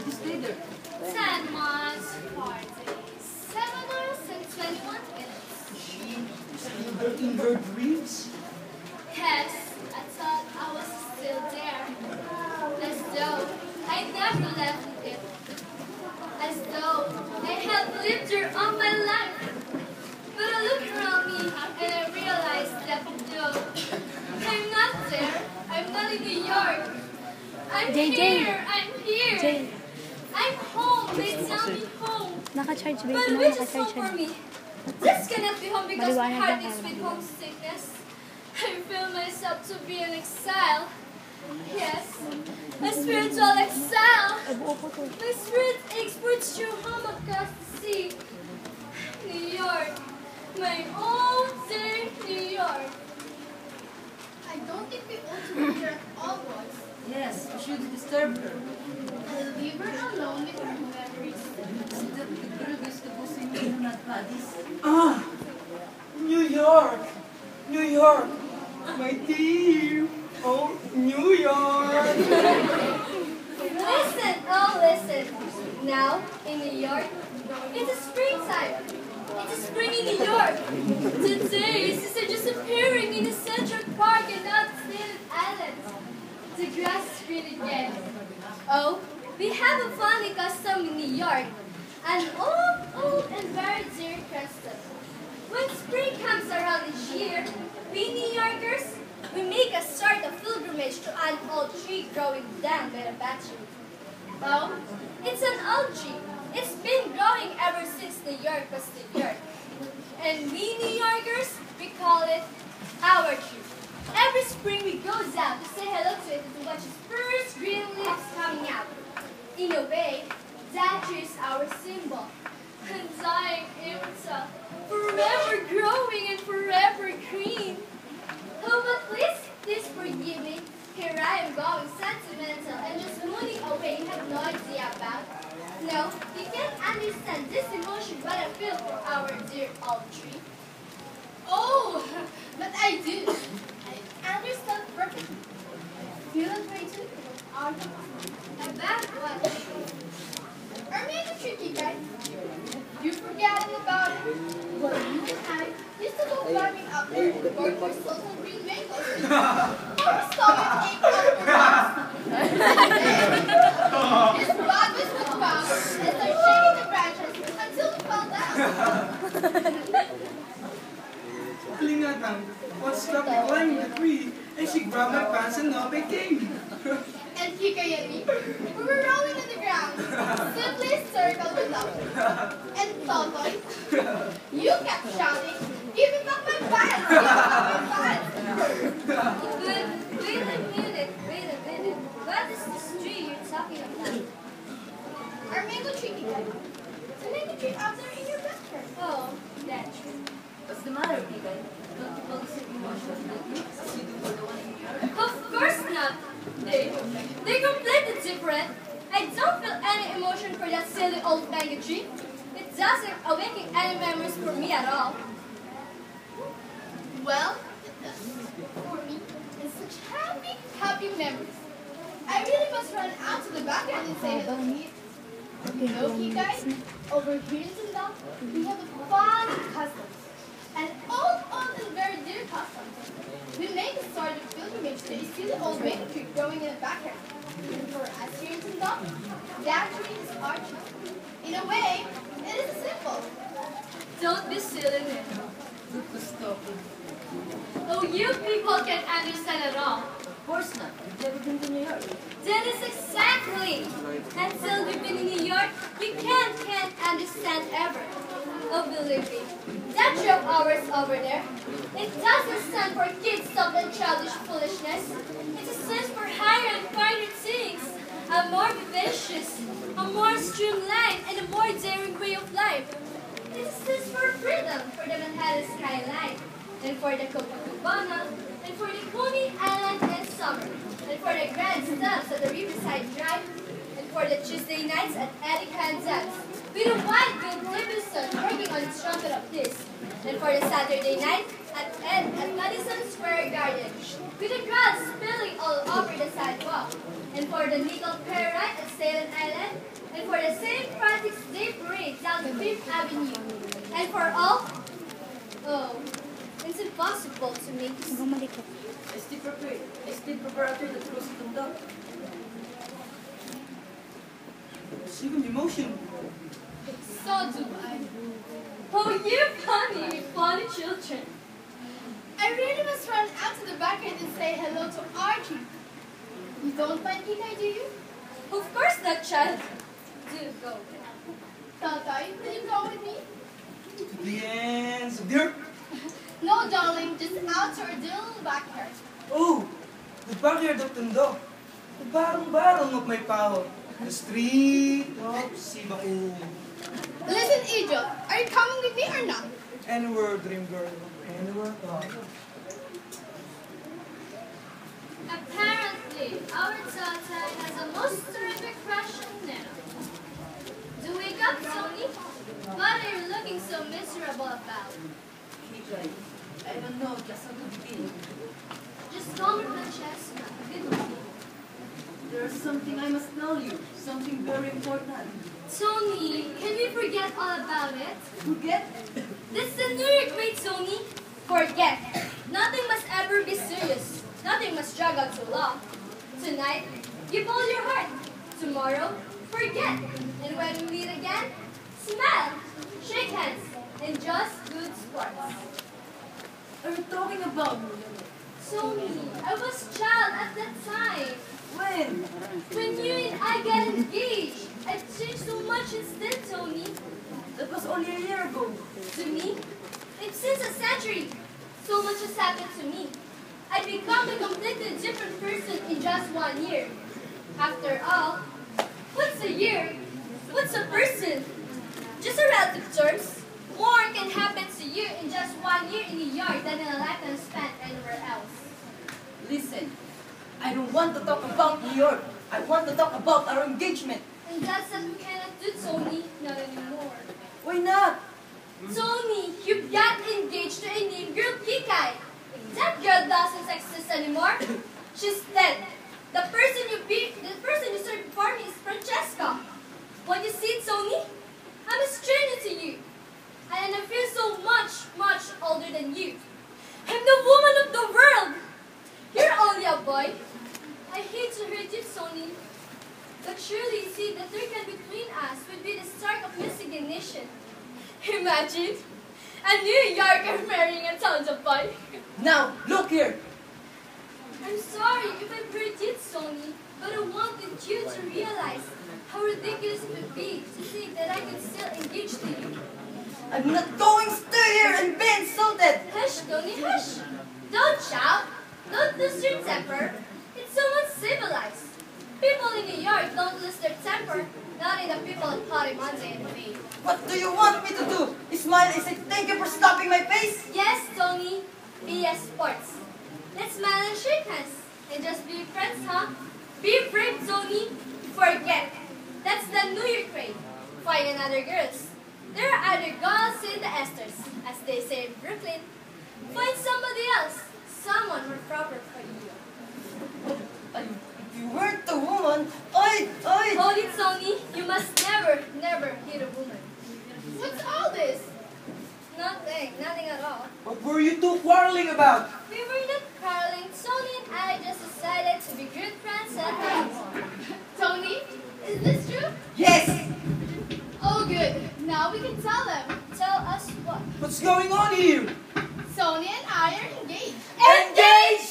to stay there? 10 months, 4 days, 7 hours and 21 minutes. She in her dreams? Yes, I thought I was still there. As though I never left it. As though I had lived there all my life. But I look around me and I realized that no, I'm not there. I'm not in New York. I'm here. I'm here. Jane, I'm home. They tell me home. naka-charge ba But ito? which is home Naka-charge for yan. me? This cannot be home because my Maliwanag heart lang is with para homesickness. I feel myself to be an exile. Yes, a spiritual exile. Ay, buo ko to. My spirit aches for its true home across the sea. New York, my own dear New York. I don't think we ought to leave her at all, boys. Yes, we should disturb her. I'll leave her alone with her memories. The girl is to go swimming in bodies. Ah, New York, New York, my dear, oh, New York. Listen, oh listen. Now, in New York, it is springtime. It is spring in New York. Today, sisters are just appearing in the Central Park and not Staten Island. The grass is really dead. Oh, we have a funny custom in New York. An old and very dear custom. When spring comes around each year, we New Yorkers, we make a sort of pilgrimage to an old tree growing down by the bathroom. Oh, it's an old tree. It's been growing ever since New York was New York. And we New Yorkers, we call it our tree. Every spring we go down to say hello to it and to watch its first green leaves coming out. In a way, that tree is our symbol. Undying immortal, forever growing and forever green. Oh, but please forgive me. Here I am going sentimental and just mooning away you have no idea about. No, you can't understand this emotion what I feel for our dear old tree. Oh, but I do. I understand perfectly. Feel it way too. About what? Are me the tricky guy? You forgetting about it? Well, you and I used to go climbing up there and work for social green mangoes. Or we saw it egg over rocks. His rod was with power and started shaking the branches until we fell down. Kalingatang, what stopped me climbing the tree, and she grabbed my pants and up I came. And Kikay and me, we were rolling on the ground, simply circled with laughter. And Totoy, you kept shouting, "Give me back my pants! Give me back my pants!" Wait a minute. What is this tree you're talking about? Our mango tree, Kikay. The mango tree out there in your backyard. Oh, that tree. What's the matter, Tigay? Don't you feel the same emotion that you as you do for the one in New York? Of course not. They're completely different. I don't feel any emotion for that silly old mango tree. It doesn't awaken any memories for me at all. Well, it does. For me, it's such happy memories. I really must run out to the backyard and say hello to you. You know, Kikay, over here in Zindang, we have a fun custom. An old and very dear custom. We make a sort of pilgrimage to a silly old mango tree growing in the backyard. And for us here in Zindang, that tree is our tree. In a way, it is simple. Don't be silly, Nick. Look to stop it. Oh, you people can't understand at all. Of course not. You've never been to New York. That is exactly. Until you've been in New York, you can't understand ever. Oh, believe me, that tree of ours over there, it doesn't stand for kids' stuff and childish foolishness. It stands for higher and finer things, a more vivacious, a more streamlined, and a more daring way of life. It stands for freedom, for the Manhattan skyline, and for the Copacabana, and for the Coney Island in summer, and for the grand stumps at the Riverside Drive, and for the Tuesday nights at Eddie Dance, with a wide Bill Livingston working on the trumpet of this, and for the Saturday night at Madison Square Garden, with the crowd spilling all over the sidewalk, and for the Nickel Fair ride at Staten Island, for the St. Francis Day Parade down Fifth Avenue. And for all, oh, it's impossible to make this. Estate preparator that goes to the Sigong emotion. So do I. Oh, you funny children. I really must run out to the backyard and say hello to Archie. You don't mind Kikay, do you? Of course not, child. Do go. Tatay, will you go with me? To the ends of the earth. No, darling, just out to our little backyard. Oh, the backyard of Tondo. The barong-barong of my pao. The street of Sibaku. Listen, idiot, are you coming with me or not? Anywhere, dream girl. Anywhere. Apparently, our Tatay has a most terrific crush on Nana. Do wake up, Tony. What are you looking so miserable about? Kijay. I don't know, just a good feeling. Just call me Francesca. Good morning. There's something I must tell you. Something very important. Tony, can we forget all about it? Forget? This is the New Year grade, Tony. Forget. Nothing must ever be serious. Nothing must drag out too long. Tonight, give all your heart. Tomorrow, forget. And when we meet again, smile, shake hands, and just good sports. Are you talking about? Tony, I was child at that time. When? When you and I got engaged, I've changed so much instead, Tony. That was only a year ago. To me, it's since a century. So much has happened to me. I've become a completely different person in just 1 year. After all, what's a year? What's a person? Just a relative terms. More can happen to you in just 1 year in New York than in a lifetime spent anywhere else. Listen, I don't want to talk about New York. I want to talk about our engagement. And that's what we cannot do, Tony. Not anymore. Why not? Tony, you got engaged to a new girl, Kikay. That girl doesn't exist anymore. She's dead. The person you served before me is Francesca. When you see Tony, I'm a stranger to you. And I feel so much older than you. I'm the woman of the world. You're only a boy. I hate to hurt you, Tony. But surely you see the third kind between us would be the start of miscegenation. Imagine a New Yorker marrying a Township boy. Now, look here. I'm sorry if I hurt you, Tony, but I wanted you to realize how ridiculous it would be to think that I could still engage to you. I'm not going to stay here and be insulted. Hush, Tony, hush. Don't shout. Don't lose your temper. It's so uncivilized. People in New York don't lose their temper, not in the people of Potty Monday and May. What do you want me to do? Smile and say thank you for slapping my face? Yes, Tony. BS Sports. Let's smile and shake hands. And just be friends, huh? Be brave, Tony. Forget. That's the New Year craze. Find another girls. There are other girls in the esters, as they say in Brooklyn. Find somebody else. Someone more proper for you. If you weren't a woman, I'd... Hold it, Tony. You must never hit a woman. What's all this? Nothing at all. What were you two quarreling about? We were not quarreling. Tony and I just decided to be good friends at once. Tony, is this true? Yes! Oh, good. Now we can tell them. Tell us what. What's going on here? Sonia and I are engaged. Engaged!